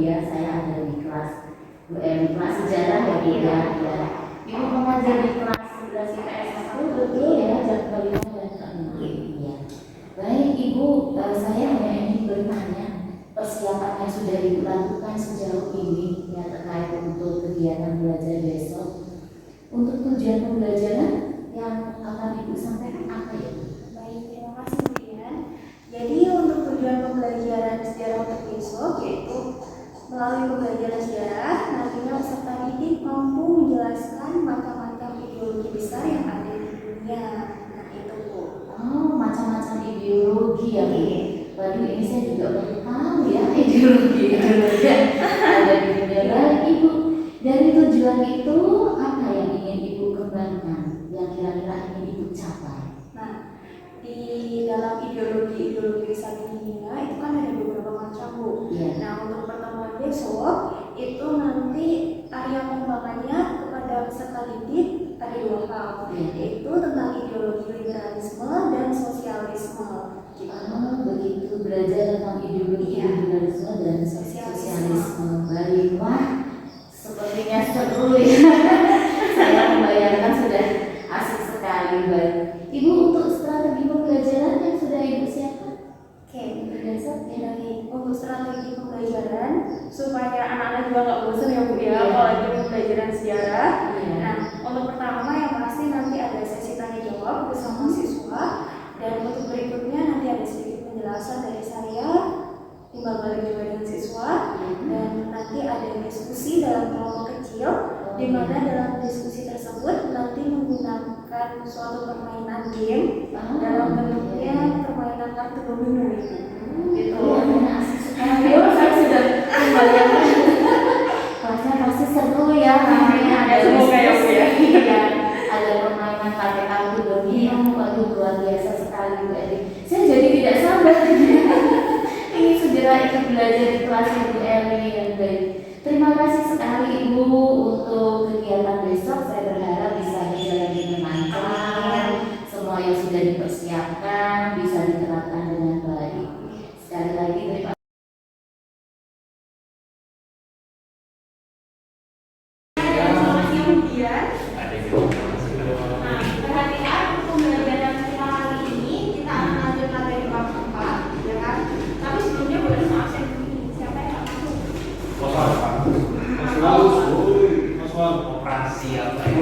ya, saya ada di kelas kelas sejarah ya Bu ya. Ibu mengajar di kelas 11 IPS 1 betul ya, jam kelima dan keenam ya. Baik Ibu, saya hanya ingin bertanya persiapan yang sudah dilakukan sejauh ini ya terkait untuk kegiatan belajar besok. Untuk tujuan pembelajaran yang akan Ibu sampaikan apa ya? Baik, terima kasih Bu Dian. Jadi untuk tujuan pembelajaran sejarah untuk besok yaitu melalui pembelajaran sejarah nantinya peserta didik mampu menjelaskan macam-macam ideologi besar yang ada di dunia. Nah itu Bu. Oh, macam-macam ideologi ya Bu. Waduh, ini saya juga baru tahu ya ideologi ada di dunia. Baik Ibu, dari tujuan itu apa yang ingin Ibu kembangkan, yang kira-kira ingin Ibu capai? Nah, di dalam ideologi besar di dunia itu kan ada beberapa macam Bu. Yeah. Nah untuk pertemuan besok itu nanti area pengembangannya kepada peserta didik ada dua hal, yaitu tentang ideologi liberalisme dan sosialisme. Oh begitu, belajar tentang ideologi liberalisme dan sosialisme. Baiklah, sepertinya seru ya. Saya membayangkan sudah asik sekali. Baik Ibu, untuk strategi pembelajaran yang sudah Ibu siapkan? Oke, untuk besok ya, untuk strategi pembelajaran supaya anak-anak juga nggak bosan ya Bu ya, apalagi pembelajaran sejarah. Nah, untuk pertama yang pasti nanti ada sesi tanya jawab bersama siswa, dan untuk berikutnya nanti ada sedikit penjelasan dari saya, timbal balik juga dengan siswa, dan nanti ada diskusi dalam kelompok kecil, di mana dalam diskusi tersebut nanti menggunakan suatu permainan game dalam bentuknya permainan kartu domino itu. Gitu. Saya sudah membayangkan kelasnya pasti seru ya, namanya ada diskusi ya, ada permainan pakai kartu domino. Waduh luar biasa sekali Bu Eli. Saya jadi tidak sabar ingin segera ikut belajar di kelas Ibu Eli yang baik. Terima kasih sekali Ibu untuk kegiatan besok. Saya berharap bisa berjalan dengan lancar. Semua yang sudah dipersiapkan bisa diterapkan dengan baik. Sekali lagi terima kasih. Operasi apa ya?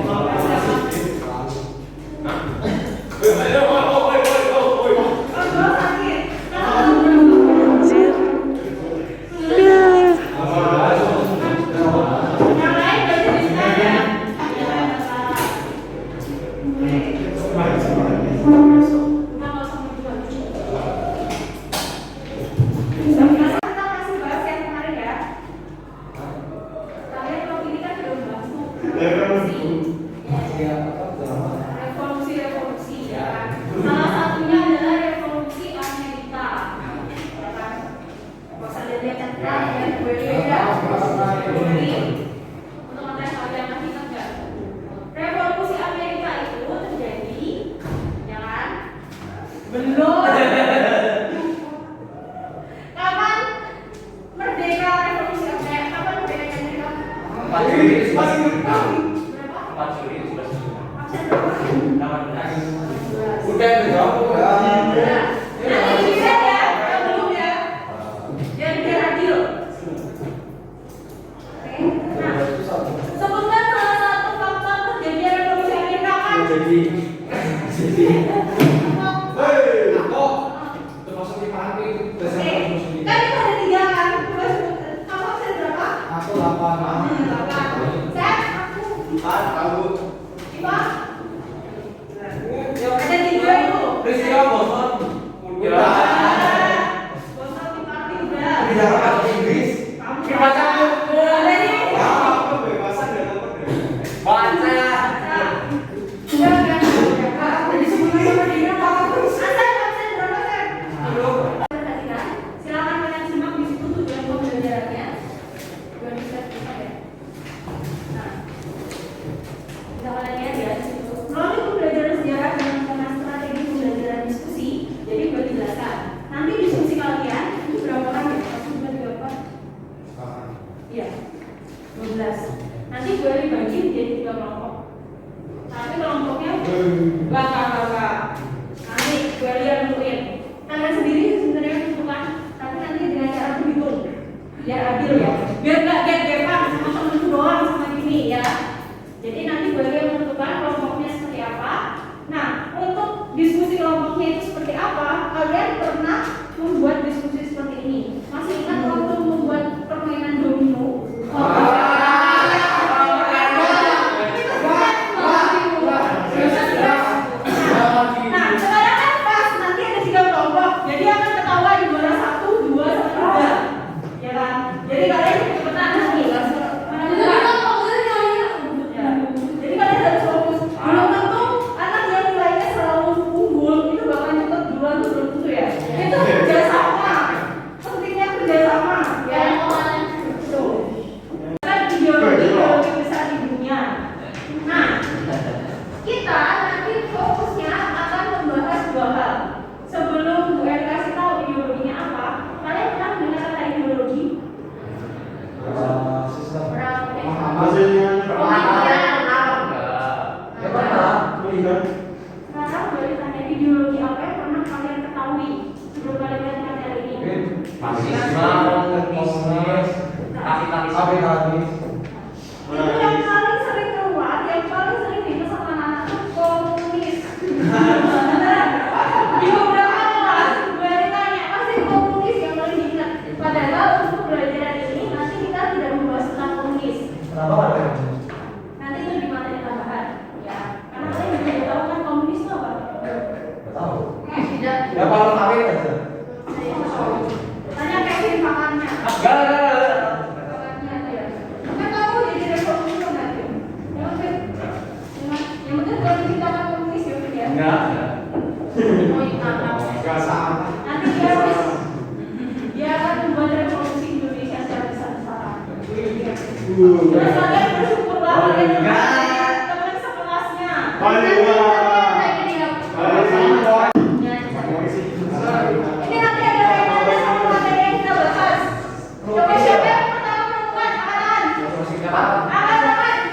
Revolusi ya. Salah satunya adalah revolusi Amerika. Ya kan? Masa lihat central dan berbeda. Untuk ngetes kalian masih ingat nggak? Revolusi Amerika itu terjadi, ya kan? Belum. Kapan merdeka revolusi Amerika? Kapan merdeka Amerika? 4 Juli 1945. Berapa? 4 Juli 1945. Udah jawab ya. Nanti bisa ya, yang belum ya. Biar adil. Oke. Nah, sebutkan salah satu faktor terjadinya revolusi Amerika kan? Jadi termasuk di Paranti Desember 1949. Kan itu ada 3 kan? Coba sebutkan. Kamu ada berapa? Aku 8. Saya aku Iya. 12. Nanti boleh dibagi menjadi 3 kelompok. Tapi kelompoknya enggak. Nanti boleh nentuin. Kalian sendiri sebenarnya menentukan, tapi nanti dengan cara berhitung. Biar adil ya. Biar enggak gap-gapan sama temen doang sama gini ya. Jadi nanti boleh menentukan kelompoknya seperti apa. Nah, untuk diskusi kelompoknya itu seperti apa? Kalian pernah membuat diskusi seperti ini? Masih ingat waktu membuat permainan domino? Nah, sekarang kan pas nanti ada 3 kelompok, jadi akan ketahuan juara 1, 2, sama 3, ya kan? Jadi kalian cepetan nih, langsung mana ya. Jadi kalian harus fokus. Belum tentu anak yang nilainya selalu unggul itu bakal cepet duluan tuh belum tentu ya. Itu kerjasama, pentingnya kerjasama, ya. Tuh. Kan ideologi besar di dunia. Nah, kita nanti fokusnya akan membahas 2 hal. Sebelum Bu Eri kasih tahu ideologinya apa, kalian pernah mendengar kata ideologi? Sekarang boleh tanya ideologi apa yang pernah kalian ketahui sebelum kalian lihat materi ini? Itu yang paling sering keluar, yang paling sering dibahas sama anak-anak itu komunis. Beneran? Di beberapa kelas, gue ditanya pasti komunis yang paling diingat. Padahal untuk pelajaran ini nanti kita tidak membahas tentang komunis. Nanti itu di materi tambahan, ya. Karena kalian juga tahu kan komunis itu apa? Tidak. Tanya Kevin pakarnya. Pakarnya ya. Kan kamu jadi revolusi nanti. Yang penting kalau diciptakan komunis ya udah ya. Oh iya, nanti dia akan membuat revolusi Indonesia secara besar-besaran. Terus kalian bersyukurlah kalian teman sekelasnya. Ini nanti ada kaitannya sama materi yang kita bahas. Coba siapa yang pertama menemukan Alan,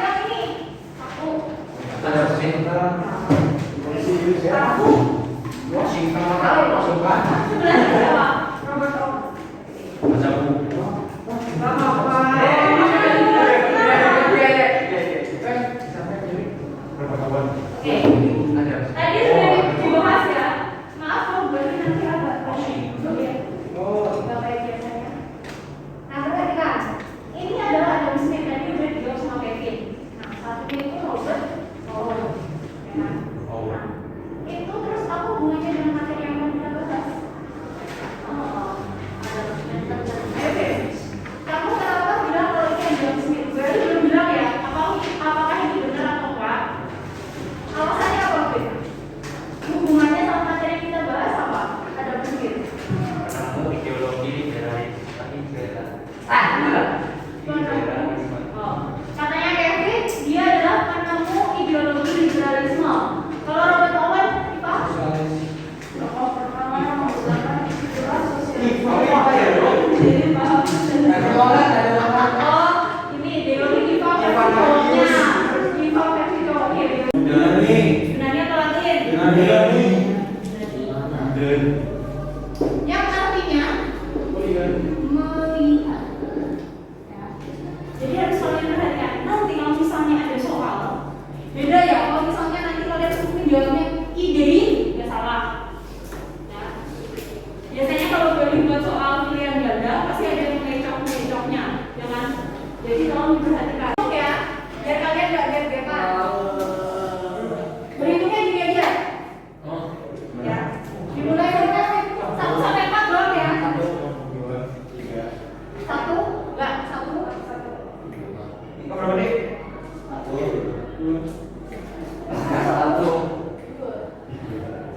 yang ini. Aku. Sebelah siapa? Robert Owen. Oke. Tadi sudah dibahas ya. Maaf kalau berarti nanti agak belum ya. Nggak kayak biasanya. Nah, perhatikan. Ini adalah Adam Smith tadi udah dijawab sama Kevin. Nah, satunya itu Robert Owen. Ya kan? Nah, itu terus apa hubungannya dengan materi yang akan kita bahas? Ayo Kevin. Kamu kenapa bilang kalau ini Adam Smith? Berarti belum bilang ya. Apakah ini benar atau enggak? Alasannya apa, Fit? Hubungannya sama materi yang kita bahas apa? Ada berpikir. Katanya Kevin, dia adalah penemu ideologi liberalisme. Kalau Robert Owen, apa? Oh, ini ideologi sebenarnya apa lagi? Yang artinya melihat. Ya. Jadi harus kalian perhatikan. Nanti kalau misalnya ada soal, beda ya. Kalau misalnya nanti kalian mungkin jawabnya idein, nggak salah. Ya. Biasanya kalau boleh buat soal pilihan ganda, pasti ada yang ngecok-ngecoknya, ya kan? Jadi tolong diperhatikan. Oke ya, biar kalian nggak gap-gapan. Berhitungnya gini aja. Ya. Dimulai dari 1 sampai 4 doang ya. 1, enggak, 1. Berapa nih?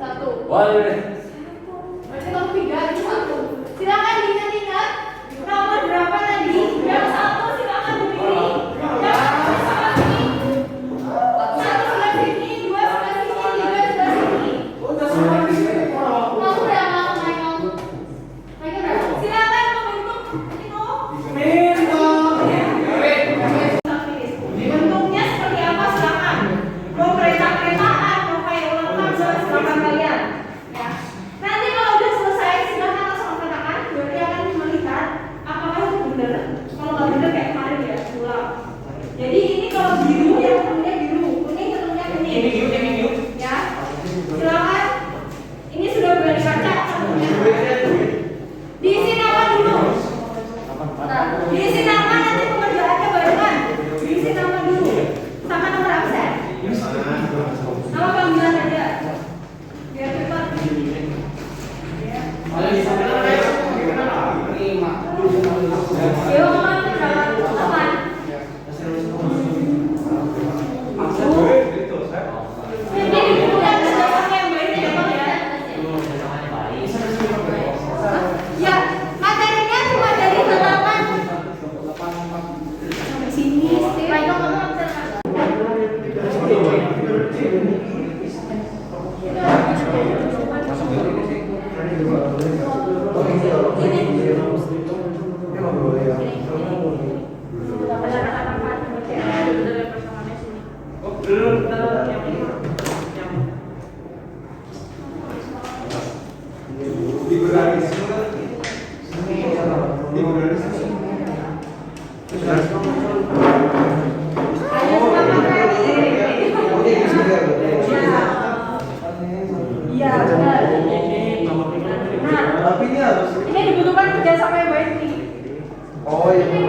1. Boleh. Berarti kalau 3 itu 1. Silakan diingat-ingat nomor berapa tadi? Yang 1 silakan dipilih. nggak bener kayak kemarin ya, ulang. Jadi ini kalau biru yang ketemunya biru, kuning ketemunya kuning. Ini biru. Ya, silakan. Ini sudah boleh dibaca satunya. Diisi nama dulu. Diisi nama nanti pengerjaannya barengan. Diisi nama dulu. Sama nomor absen. Nama panggilan aja. Biar cepat. Ya. Yuk, aman, berjalan aman. Ini dibutuhkan sama yang baik ya, Bang ya. Ya, materinya cuma dari halaman sampai sini. Baik, kamu iya, benar. Tapi ini harus. Ini dibutuhkan kerjasama yang baik nih. Oh iya. Ini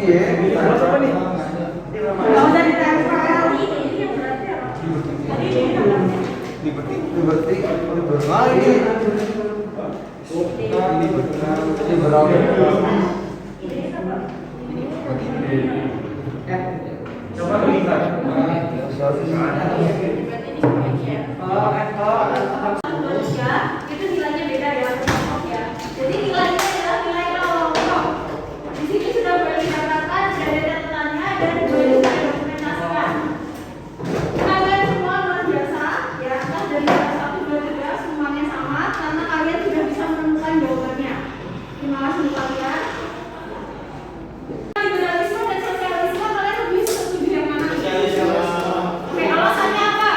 ya. Apa nih? Kalau dari tempel ini yang berarti apa? Liberty. Ah ini. Liberal. Coba lihat. Manusia itu nilainya beda ya, kelompok ya. Jadi nilainya adalah nilai kelompok. Di sini sudah boleh dikatakan sudah ada catatannya dan boleh didokumentasikan. Kalian semua luar biasa ya, kan dari kelas 1, 2, 3 semuanya sama karena kalian sudah bisa menemukan jawabannya. Terima kasih kalian. Liberalisme dan sosialisme kalian lebih setuju yang mana? Oke, alasannya apa?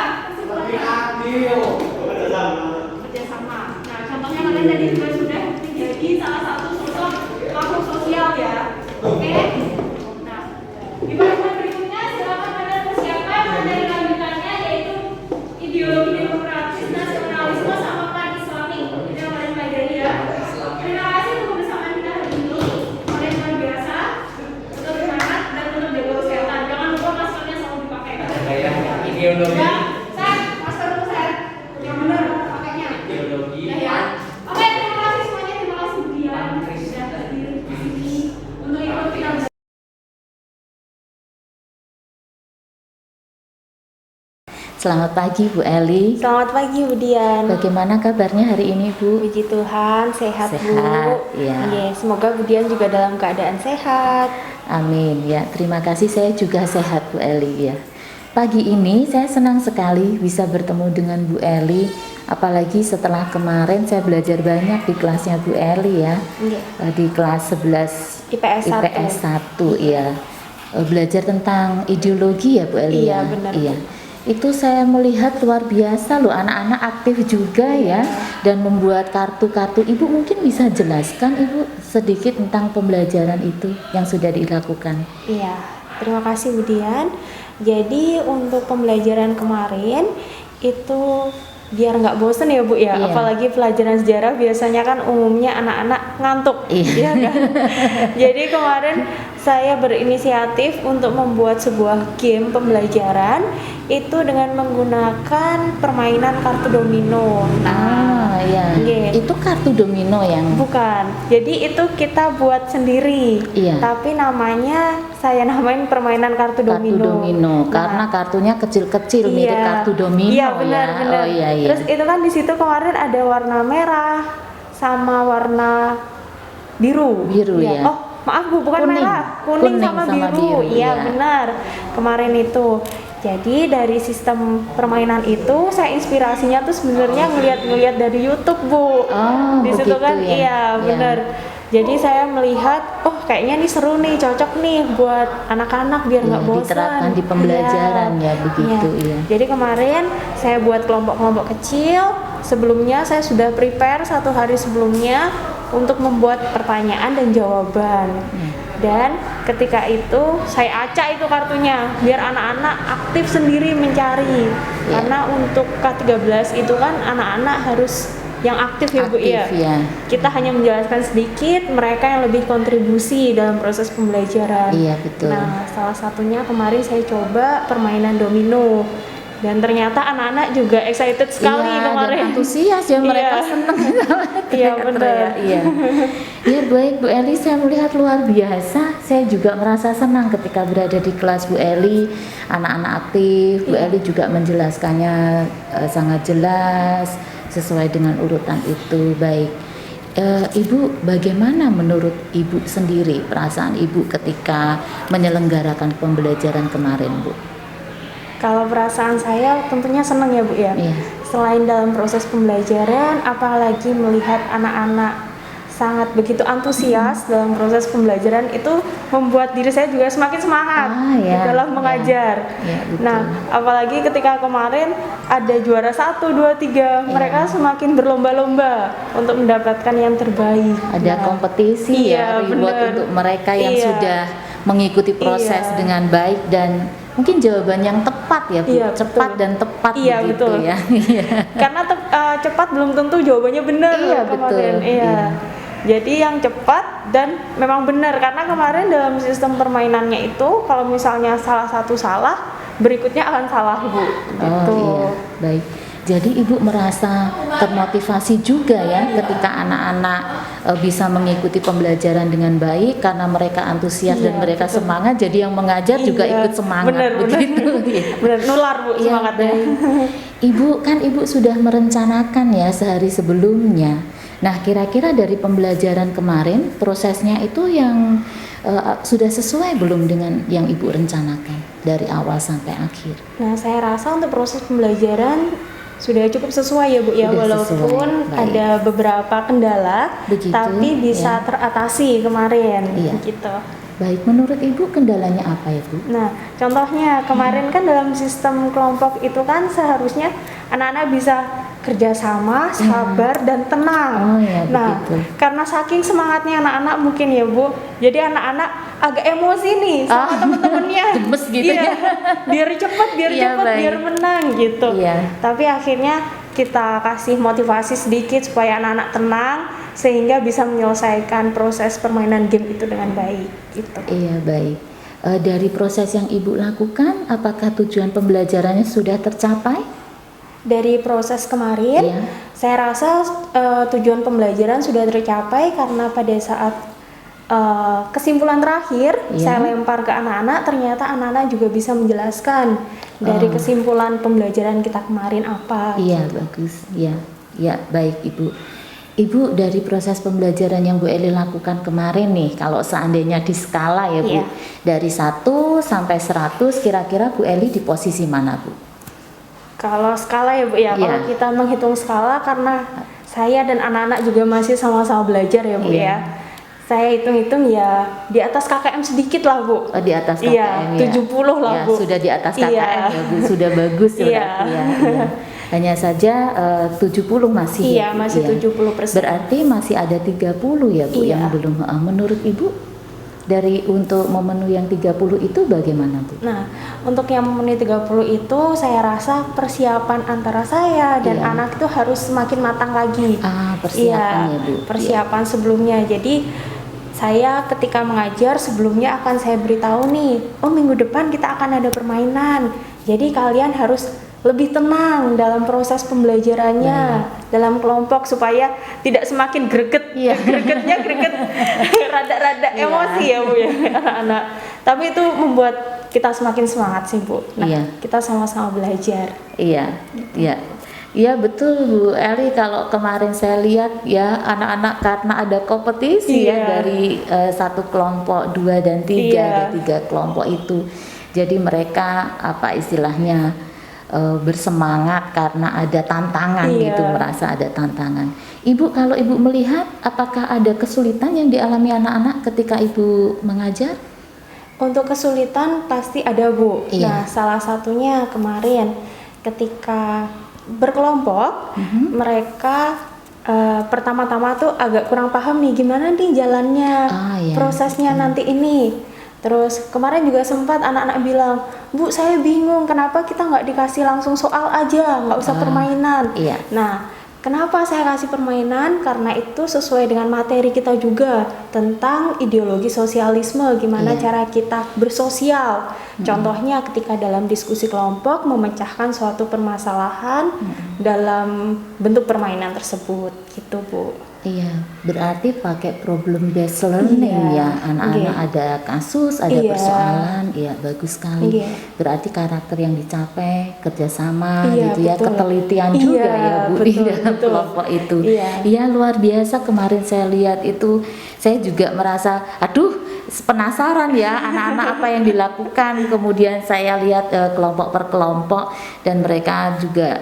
Kerjasama. Nah, contohnya kalian tadi juga sudah menjadi salah satu sosok makhluk sosial ya. Oke. Nah, di bagian berikutnya silakan kalian persiapkan materi lanjutannya yaitu ideologi demokratis, nasionalisme sama pan Islami. Ini yang kalian pelajari ya. Terima kasih untuk kebersamaan kita hari ini. Kalian luar biasa. Tetap semangat dan tetap jaga kesehatan. Jangan lupa maskernya selalu dipakai. Ideologi. Ya, Seth, masker dulu Seth. Yang benar pakainya. Ideologi. Ya. Oke, terima kasih semuanya. Terima kasih Budian sudah hadir di sini untuk ikut kita. Selamat pagi Bu Eli. Selamat pagi Budian. Bagaimana kabarnya hari ini Bu? Puji Tuhan, sehat, Bu. Ya. Iya, semoga Budian juga dalam keadaan sehat. Amin ya. Terima kasih, saya juga sehat Bu Eli ya. Pagi ini saya senang sekali bisa bertemu dengan Bu Eli. Apalagi setelah kemarin saya belajar banyak di kelasnya Bu Eli ya. Iya. Di kelas 11 IPS 1. IPS 1 ya. Belajar tentang ideologi ya Bu Eli Iya, ya. benar. Iya. Itu saya melihat luar biasa loh, anak-anak aktif juga ya dan membuat kartu-kartu. Ibu mungkin bisa jelaskan Ibu sedikit tentang pembelajaran itu yang sudah dilakukan. Iya, terima kasih Budian. Jadi untuk pembelajaran kemarin itu biar nggak bosen ya Bu ya, Iya. apalagi pelajaran sejarah biasanya kan umumnya anak-anak ngantuk, Iya. kan? Jadi kemarin saya berinisiatif untuk membuat sebuah game pembelajaran itu dengan menggunakan permainan kartu domino. Ya. Iya. Itu kartu domino yang Bukan, jadi itu kita buat sendiri. Iya. Tapi namanya saya namain permainan kartu domino. Nah, karena kartunya kecil-kecil mirip iya. kartu domino Iya, benar, ya. benar. Oh iya iya. Terus itu kan di situ kemarin ada warna merah sama warna biru. Biru, Iya. ya. Oh, maaf Bu, bukan Kuning. merah. Kuning Kuning sama sama biru. biru, Iya, iya. benar. Kemarin itu. Jadi dari sistem permainan itu saya inspirasinya tuh sebenarnya ngeliat-ngeliat dari YouTube Bu. Oh, Di situ begitu kan ya. iya, Ya. benar. Jadi saya melihat, oh kayaknya nih seru nih, cocok nih buat anak-anak biar nggak Iya, bosan. diterapkan di pembelajaran ya, begitu, iya. Jadi kemarin saya buat kelompok-kelompok kecil. Sebelumnya saya sudah prepare 1 hari sebelumnya untuk membuat pertanyaan dan jawaban. Dan ketika itu saya acak itu kartunya biar anak-anak aktif sendiri mencari. Karena untuk K13 itu kan anak-anak harus yang aktif ya Bu ya. Kita hanya menjelaskan sedikit, mereka yang lebih kontribusi dalam proses pembelajaran. Iya, betul. Nah, salah satunya kemarin saya coba permainan domino. Dan ternyata anak-anak juga excited sekali kemarin. Dan antusias ya, mereka senang. Iya benar. Iya. Ya baik Bu Eli, saya melihat luar biasa. Saya juga merasa senang ketika berada di kelas Bu Eli. Anak-anak aktif, Bu Eli juga menjelaskannya sangat jelas sesuai dengan urutan itu. Baik. Ibu, bagaimana menurut Ibu sendiri perasaan Ibu ketika menyelenggarakan pembelajaran kemarin, Bu? Kalau perasaan saya tentunya senang ya Bu ya. Iya. Selain dalam proses pembelajaran, apalagi melihat anak-anak sangat begitu antusias dalam proses pembelajaran, itu membuat diri saya juga semakin semangat dalam mengajar. Ya, nah, apalagi ketika kemarin ada juara 1, 2, 3, mereka semakin berlomba-lomba untuk mendapatkan yang terbaik. Ada kompetisi reward untuk mereka yang sudah mengikuti proses dengan baik dan mungkin jawaban yang tepat ya Bu, cepat betul. Dan tepat begitu betul. Ya. Karena cepat belum tentu jawabannya benar. Betul. Jadi yang cepat dan memang benar, karena kemarin dalam sistem permainannya itu kalau misalnya salah satu salah, berikutnya akan salah Bu. Gitu. Baik. Jadi Ibu merasa termotivasi juga ya ketika anak-anak bisa mengikuti pembelajaran dengan baik karena mereka antusias dan mereka semangat. Jadi yang mengajar juga ikut semangat begitu. Benar, nular Bu semangatnya. Ibu kan Ibu sudah merencanakan ya sehari sebelumnya. Nah, kira-kira dari pembelajaran kemarin prosesnya itu yang sudah sesuai belum dengan yang Ibu rencanakan dari awal sampai akhir? Nah, saya rasa untuk proses pembelajaran sudah cukup sesuai ya Bu ya, walaupun ada beberapa kendala, tapi bisa teratasi kemarin gitu. Baik, menurut Ibu kendalanya apa ya Bu? Nah, contohnya kemarin kan dalam sistem kelompok itu kan seharusnya anak-anak bisa kerjasama, sabar dan tenang. Nah, karena saking semangatnya anak-anak mungkin ya Bu, jadi anak-anak agak emosi nih sama temen-temennya. Gemes gitu ya. Biar cepat, biar menang gitu. Tapi akhirnya kita kasih motivasi sedikit supaya anak-anak tenang sehingga bisa menyelesaikan proses permainan game itu dengan baik gitu. Iya, baik. Dari proses yang Ibu lakukan, apakah tujuan pembelajarannya sudah tercapai? Dari proses kemarin, saya rasa tujuan pembelajaran sudah tercapai karena pada saat kesimpulan terakhir saya lempar ke anak-anak, ternyata anak-anak juga bisa menjelaskan dari kesimpulan pembelajaran kita kemarin apa. Iya, bagus. Ya, baik Ibu. Ibu, dari proses pembelajaran yang Bu Eli lakukan kemarin nih, kalau seandainya di skala ya Bu, dari 1 sampai 100 kira-kira Bu Eli di posisi mana Bu? Kalau skala ya Bu ya, kalau kita menghitung skala karena saya dan anak-anak juga masih sama-sama belajar ya Bu ya. Saya hitung-hitung ya di atas KKM sedikit lah Bu. Di atas KKM 70 lah Bu. Sudah di atas KKM ya Bu, sudah bagus ya. Hanya saja 70 masih masih 70%. Berarti masih ada 30 ya Bu yang belum. Menurut Ibu dari untuk memenuhi yang 30 itu bagaimana Bu? Nah, untuk yang memenuhi 30 itu saya rasa persiapan antara saya dan anak itu harus semakin matang lagi. Persiapan ya Bu. Persiapan sebelumnya. Jadi saya ketika mengajar sebelumnya akan saya beritahu nih, minggu depan kita akan ada permainan. Jadi kalian harus lebih tenang dalam proses pembelajarannya dalam kelompok supaya tidak semakin greget. Gregetnya rada-rada emosi ya Bu ya anak-anak. Tapi itu membuat kita semakin semangat sih Bu. Nah, kita sama-sama belajar. Iya betul Bu Eli, kalau kemarin saya lihat ya anak-anak karena ada kompetisi dari satu kelompok 2 dan 3 ada 3 kelompok itu. Jadi mereka apa istilahnya bersemangat karena ada tantangan gitu, merasa ada tantangan. Ibu, kalau Ibu melihat apakah ada kesulitan yang dialami anak-anak ketika Ibu mengajar? Untuk kesulitan pasti ada Bu. Nah, salah satunya kemarin ketika berkelompok mereka pertama-tama tuh agak kurang paham nih gimana nih jalannya, Iya. prosesnya nanti ini. Terus kemarin juga sempat anak-anak bilang, Bu saya bingung kenapa kita nggak dikasih langsung soal aja, nggak usah permainan. Iya. Nah, kenapa saya kasih permainan? Karena itu sesuai dengan materi kita juga tentang ideologi sosialisme, gimana Iya. cara kita bersosial. Contohnya ketika dalam diskusi kelompok memecahkan suatu permasalahan dalam bentuk permainan tersebut, gitu Bu. Iya, berarti pakai problem based learning Iya, ya. Anak-anak iya. ada kasus, ada Iya. persoalan, iya bagus sekali. Iya. Berarti karakter yang dicapai, kerjasama Iya, gitu ya, betul. ketelitian Iya, juga ya Bu di betul, dalam betul. kelompok itu. Iya. Iya luar biasa, kemarin saya lihat itu, saya juga merasa, aduh penasaran ya anak-anak apa yang dilakukan. Kemudian saya lihat kelompok per kelompok dan mereka juga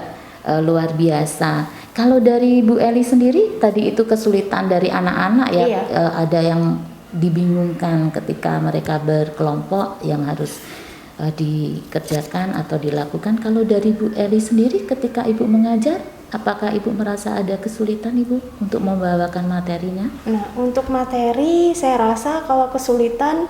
luar biasa. Kalau dari Bu Eli sendiri, tadi itu kesulitan dari anak-anak ya, Iya. ada yang dibingungkan ketika mereka berkelompok yang harus dikerjakan atau dilakukan. Kalau dari Bu Eli sendiri ketika Ibu mengajar, apakah Ibu merasa ada kesulitan Ibu untuk membawakan materinya? Nah, untuk materi saya rasa kalau kesulitan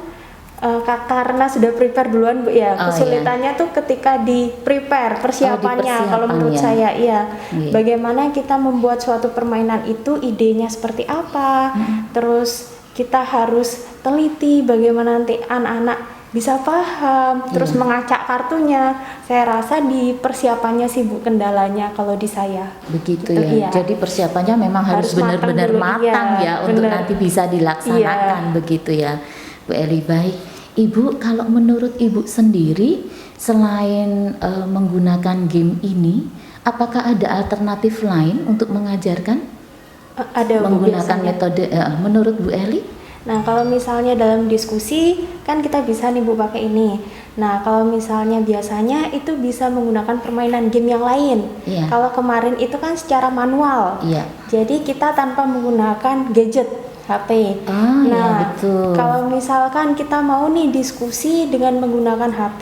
karena sudah prepare duluan Bu ya. Oh, Kesulitannya tuh ketika di prepare persiapannya kalau menurut persiapannya. saya iya. Iya. Bagaimana kita membuat suatu permainan itu idenya seperti apa? Terus kita harus teliti bagaimana nanti anak-anak bisa paham, terus mengacak kartunya. Saya rasa di persiapannya sih Bu kendalanya kalau di saya. Begitu Gitu, ya. iya. Jadi persiapannya memang harus Harus matang benar-benar dulu, matang iya, ya untuk benar. nanti bisa dilaksanakan begitu ya. Bu Eli, baik. Ibu, kalau menurut Ibu sendiri selain menggunakan game ini, apakah ada alternatif lain untuk mengajarkan Ada Bu, menggunakan biasanya. metode menurut Bu Eli? Nah, kalau misalnya dalam diskusi kan kita bisa nih Bu pakai ini. Nah, kalau misalnya biasanya itu bisa menggunakan permainan game yang lain. Iya. Kalau kemarin itu kan secara manual. Iya. Jadi kita tanpa menggunakan gadget HP. Ah, iya, nah, betul. kalau misalkan kita mau nih diskusi dengan menggunakan HP,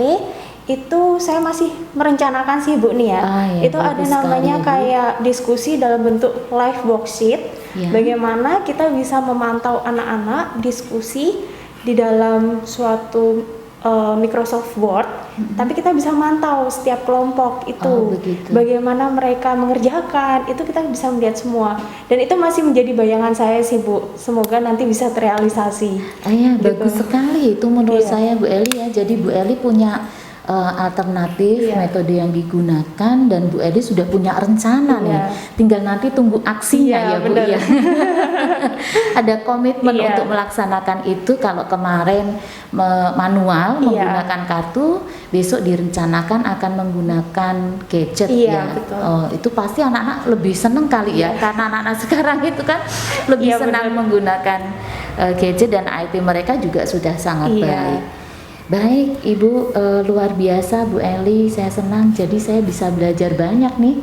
itu saya masih merencanakan sih Bu nih ya. Ah, iya, itu ada bagus namanya sekali, Bu. kayak diskusi dalam bentuk live worksheet. Iya. Bagaimana kita bisa memantau anak-anak diskusi di dalam suatu Microsoft Word, tapi kita bisa mantau setiap kelompok itu, Oh, begitu. bagaimana mereka mengerjakan, itu kita bisa melihat semua. Dan itu masih menjadi bayangan saya sih Bu. Semoga nanti bisa terrealisasi. Iya, Gitu. bagus sekali itu menurut Iya. saya Bu Eli ya. Jadi Bu Eli punya alternatif Iya. metode yang digunakan dan Bu Eli sudah punya rencana Iya. nih. Tinggal nanti tunggu aksinya Iya, ya Bu benar. ya. Ada komitmen Iya. untuk melaksanakan itu. Kalau kemarin manual Iya. menggunakan kartu, besok direncanakan akan menggunakan gadget Iya, ya. betul. Oh, itu pasti anak-anak lebih seneng kali ya, karena anak-anak sekarang itu kan lebih Iya, senang benar. menggunakan gadget dan IT mereka juga sudah sangat Iya. baik. Baik, Ibu, luar biasa Bu Eli, saya senang. Jadi saya bisa belajar banyak nih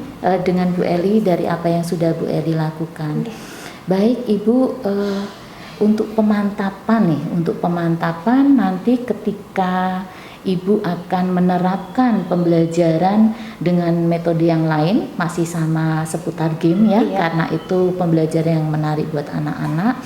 dengan Bu Eli dari apa yang sudah Bu Eli lakukan. Baik, Ibu, untuk pemantapan nanti ketika Ibu akan menerapkan pembelajaran dengan metode yang lain, masih sama seputar game ya, Iya. karena itu pembelajaran yang menarik buat anak-anak.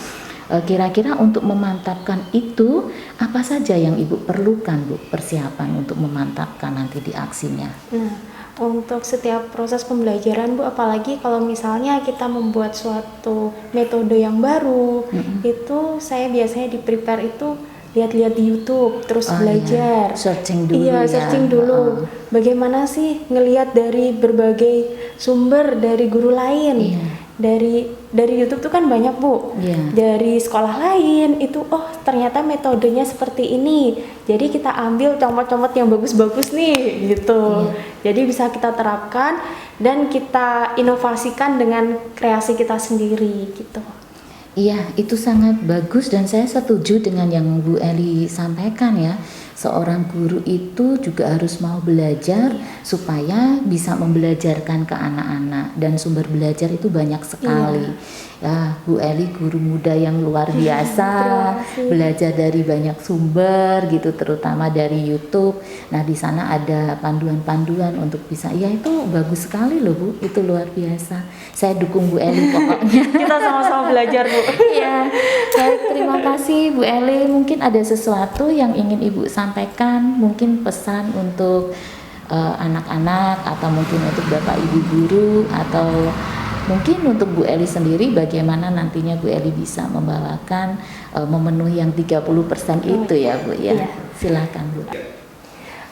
Kira-kira untuk memantapkan itu apa saja yang Ibu perlukan Bu, persiapan untuk memantapkan nanti di aksinya? Nah, untuk setiap proses pembelajaran Bu, apalagi kalau misalnya kita membuat suatu metode yang baru, itu saya biasanya di prepare itu lihat-lihat di YouTube, terus Oh, belajar. iya. Searching dulu Iya, ya. searching dulu. Bagaimana sih ngelihat dari berbagai sumber dari guru lain. Iya. Dari YouTube tuh kan banyak Bu. Iya. Dari sekolah lain itu ternyata metodenya seperti ini. Jadi kita ambil comot-comot yang bagus-bagus nih gitu. Iya. Jadi bisa kita terapkan dan kita inovasikan dengan kreasi kita sendiri gitu. Iya, itu sangat bagus dan saya setuju dengan yang Bu Eli sampaikan ya. seorang guru itu juga harus mau belajar supaya bisa membelajarkan ke anak-anak, dan sumber belajar itu banyak sekali. Ya, Bu Eli guru muda yang luar biasa, belajar dari banyak sumber gitu, terutama dari YouTube. Nah, di sana ada panduan-panduan untuk bisa, ya itu bagus sekali loh Bu, itu luar biasa. Saya dukung Bu Eli pokoknya. Kita sama-sama belajar, Bu. Iya, baik, terima kasih Bu Eli. Mungkin ada sesuatu yang ingin Ibu sampaikan, mungkin pesan untuk anak-anak atau mungkin untuk Bapak Ibu guru, atau mungkin untuk Bu Eli sendiri bagaimana nantinya Bu Eli bisa membawakan memenuhi yang 30% itu ya Bu ya. Iya. Silakan Bu.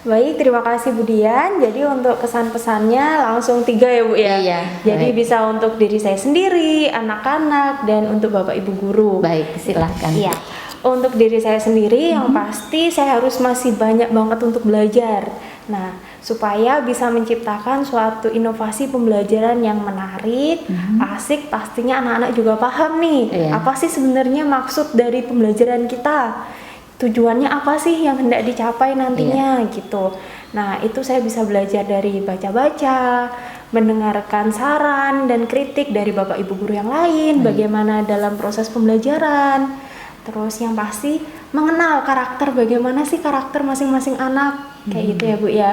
Baik, terima kasih Bu Dian. Jadi untuk kesan-pesannya langsung 3 ya Bu ya. Iya, Jadi baik. bisa untuk diri saya sendiri, anak-anak, dan untuk Bapak Ibu guru. Baik, silakan. Iya. Untuk diri saya sendiri yang pasti saya harus masih banyak banget untuk belajar. Nah, supaya bisa menciptakan suatu inovasi pembelajaran yang menarik, asik, pastinya anak-anak juga paham nih. Iya. Apa sih sebenarnya maksud dari pembelajaran kita? Tujuannya apa sih yang hendak dicapai nantinya gitu. Nah, itu saya bisa belajar dari baca-baca, mendengarkan saran dan kritik dari Bapak Ibu guru yang lain, bagaimana dalam proses pembelajaran. Terus yang pasti mengenal karakter, bagaimana sih karakter masing-masing anak, kayak gitu ya Bu ya.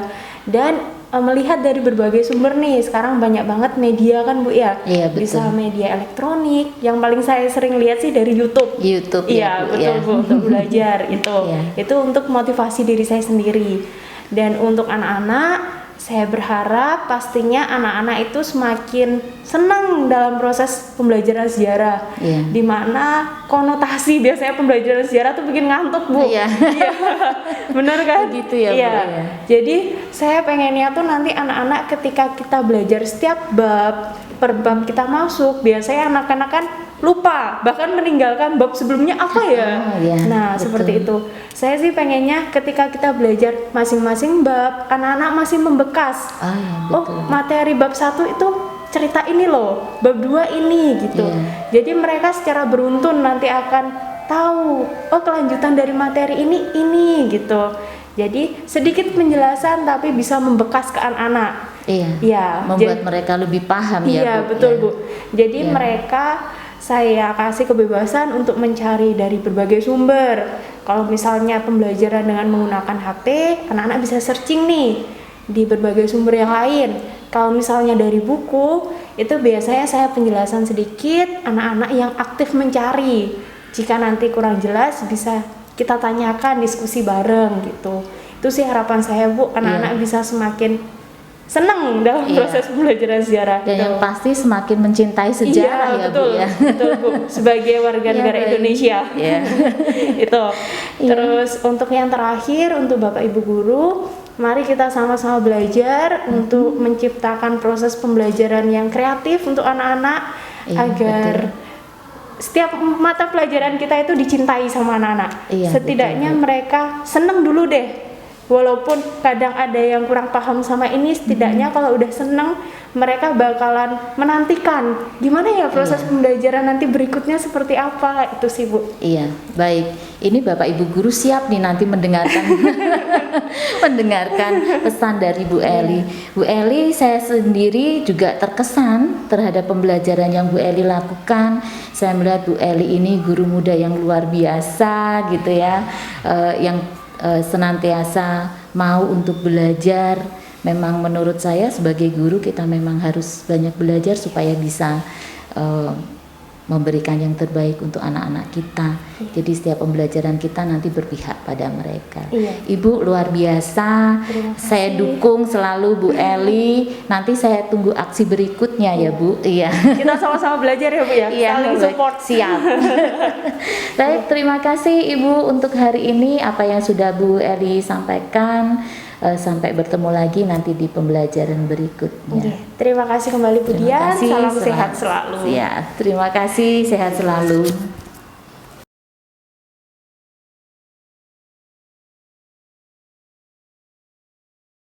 Dan melihat dari berbagai sumber nih, sekarang banyak banget media kan Bu ya. Iya, betul. Bisa media elektronik, yang paling saya sering lihat sih dari YouTube. YouTube Iya, ya Bu betul ya. Bu, untuk belajar itu. Iya. Itu untuk motivasi diri saya sendiri. Dan untuk anak-anak, saya berharap pastinya anak-anak itu semakin senang dalam proses pembelajaran sejarah. Iya. Dimana konotasi biasanya pembelajaran sejarah tuh bikin ngantuk Bu. Iya. Bener kan? Begitu ya, Bu, Iya. ya. Jadi saya pengennya tuh nanti anak-anak ketika kita belajar setiap bab, per bab kita masuk, biasanya anak-anak kan lupa, bahkan meninggalkan bab sebelumnya apa ya. Oh, iya, Nah, betul. seperti itu. Saya sih pengennya ketika kita belajar masing-masing bab, anak-anak masih membekas. Ah, ya, Oh, betul. materi bab 1 itu cerita ini loh, bab 2 ini gitu. Iya. Jadi mereka secara beruntun nanti akan tahu, oh kelanjutan dari materi ini gitu. Jadi sedikit penjelasan tapi bisa membekas ke anak-anak. Iya. Iya, Membuat mereka lebih paham ya iya, Bu. betul ya. Bu. Jadi Iya. mereka saya kasih kebebasan untuk mencari dari berbagai sumber. Kalau misalnya pembelajaran dengan menggunakan HP, anak-anak bisa searching nih di berbagai sumber yang lain. Kalau misalnya dari buku, itu biasanya saya penjelasan sedikit, anak-anak yang aktif mencari. Jika nanti kurang jelas, bisa kita tanyakan, diskusi bareng gitu. Itu sih harapan saya Bu, anak-anak bisa semakin senang dalam Iya. proses pembelajaran sejarah. Dan gitu. yang pasti semakin mencintai sejarah Iya, ya betul, Bu ya. betul Bu. Sebagai warga Iya, negara baik. Indonesia. Iya. Itu. Iya. Terus untuk yang terakhir untuk Bapak Ibu guru, mari kita sama-sama belajar untuk menciptakan proses pembelajaran yang kreatif untuk anak-anak Iya, agar setiap mata pelajaran kita itu dicintai sama anak-anak. Iya, Setidaknya betul, Bu. mereka seneng dulu deh. Walaupun kadang ada yang kurang paham sama ini, setidaknya kalau udah seneng, mereka bakalan menantikan gimana ya proses pembelajaran nanti berikutnya seperti apa, itu sih Bu. Iya, baik. Ini Bapak Ibu guru siap nih nanti mendengarkan mendengarkan pesan dari Bu Eli. Bu Eli, saya sendiri juga terkesan terhadap pembelajaran yang Bu Eli lakukan. Saya melihat Bu Eli ini guru muda yang luar biasa gitu ya, yang senantiasa mau untuk belajar. Memang menurut saya sebagai guru kita memang harus banyak belajar supaya bisa memberikan yang terbaik untuk anak-anak kita. Jadi setiap pembelajaran kita nanti berpihak pada mereka. Iya. Ibu luar biasa. Terima kasih. Saya dukung selalu Bu Eli. Nanti saya tunggu aksi berikutnya ya Bu. Iya. Kita sama-sama belajar ya Bu ya, saling baik. support. Siap. Baik, terima kasih Ibu untuk hari ini apa yang sudah Bu Eli sampaikan. Sampai bertemu lagi nanti di pembelajaran berikutnya. Oke, terima kasih kembali Bu Terima Dian, kasih, salam sehat selalu. Siap. Terima kasih, sehat selalu.